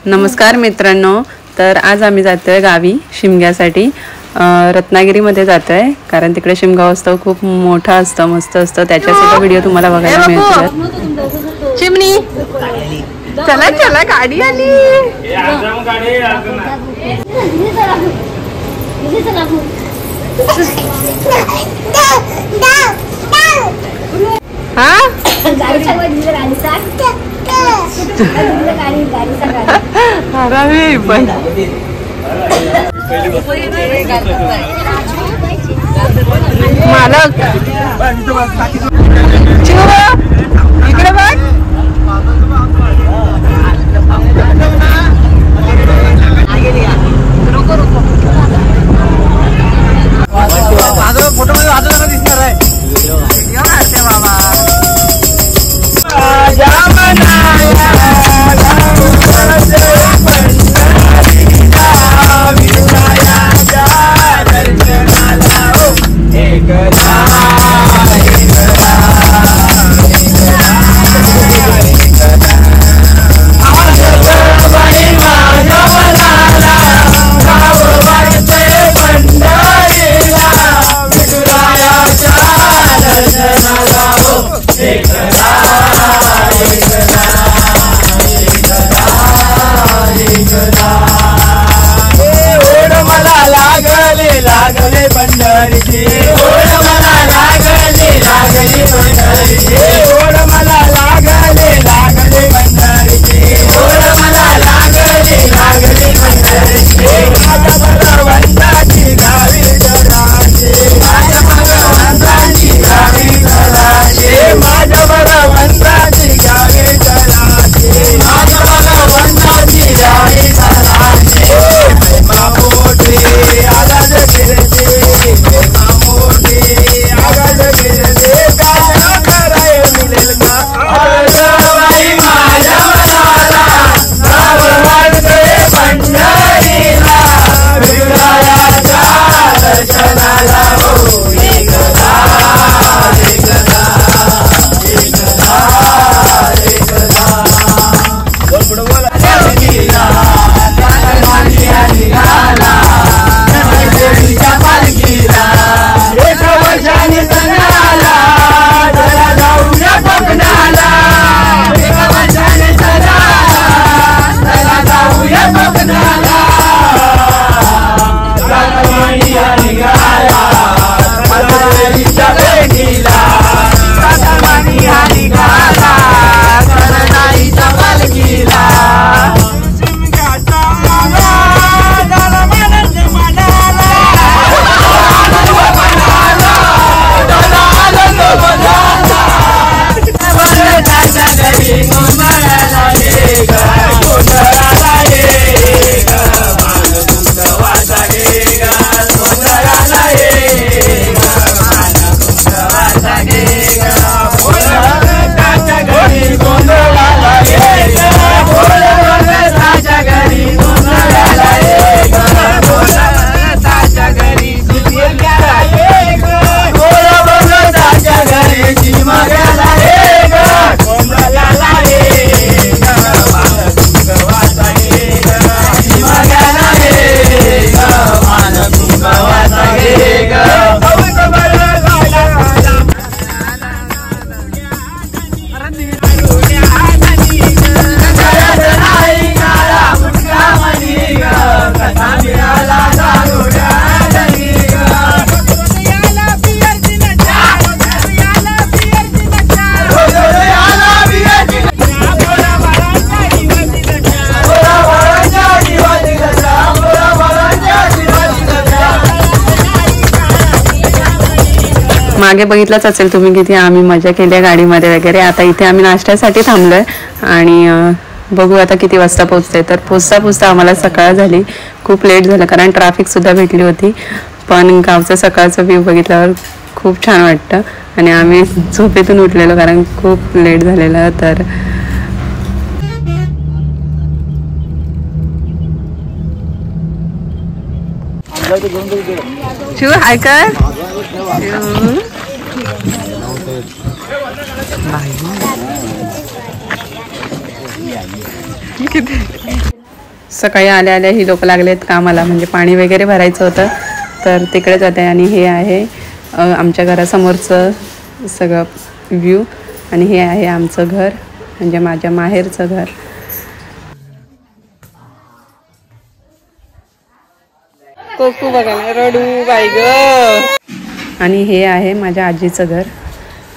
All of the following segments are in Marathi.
नमस्कार मित्रांनो, तर आज आम्ही जातोय गावी शिमग्यासाठी. रत्नागिरीमध्ये जातोय कारण तिकडे शिमगा उत्सव खूप मोठा असतो, मस्त असतो. त्याचा सुद्धा व्हिडिओ तुम्हाला बघायला मिळतील. चिमणी चला चला, गाडी आली. हा मालक इकडे बघ. फोटो मध्ये दिसणार आहे बाबा. मागे बघितलंच असेल तुम्ही किती आम्ही मजा केली गाडीमध्ये वगैरे. आता इथे आम्ही नाश्त्यासाठी थांबलोय आणि बघू आता किती वाजता पोहोचते. तर पोचता आम्हाला सकाळ झाली, खूप लेट झालं कारण ट्रॅफिक सुद्धा भेटली होती. पण गावचं सकाळचं व्ह्यू बघितल्यावर खूप छान वाटतं आणि आम्ही झोपेतून उठलेलो कारण खूप लेट झालेलं. तर शिव हाय कर. सकाळी आल्या आल्या ही लोक लागलेत कामाला, म्हणजे पाणी वगैरे भरायचं होतं तर तिकडे जाते. आणि हे आहे आमच्या घरासमोरचं सगळं व्ह्यू आणि हे आहे आमचं घर, म्हणजे माझ्या माहेरचं घर. कोकू बघायला रडू बाई ग. आणि हे आहे माझ्या आजीचं घर,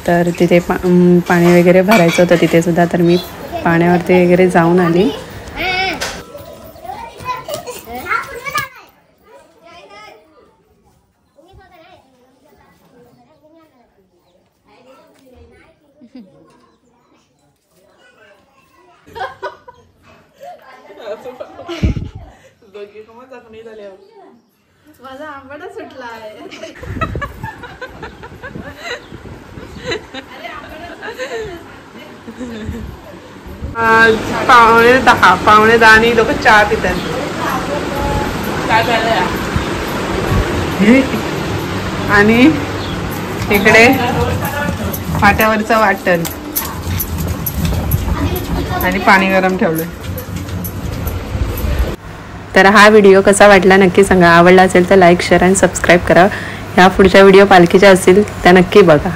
तर तिथे पाणी वगैरे भरायचं होतं तिथे सुद्धा, तर मी पाण्यावरती वगैरे जाऊन आली. माझा आंबट सुटला आहे. पावणे 10 आणि लोक चहा पितात. आणि इकडे फाट्यावरचं वाटण आणि पाणी गरम ठेवलंय. तर हा व्हिडिओ कसा वाटला नक्की सांगा. आवडला असेल तर लाईक, शेअर आणि सबस्क्राईब करा. ह्या पुढच्या व्हिडिओ पालखीच्या असतील त्या नक्की बघा.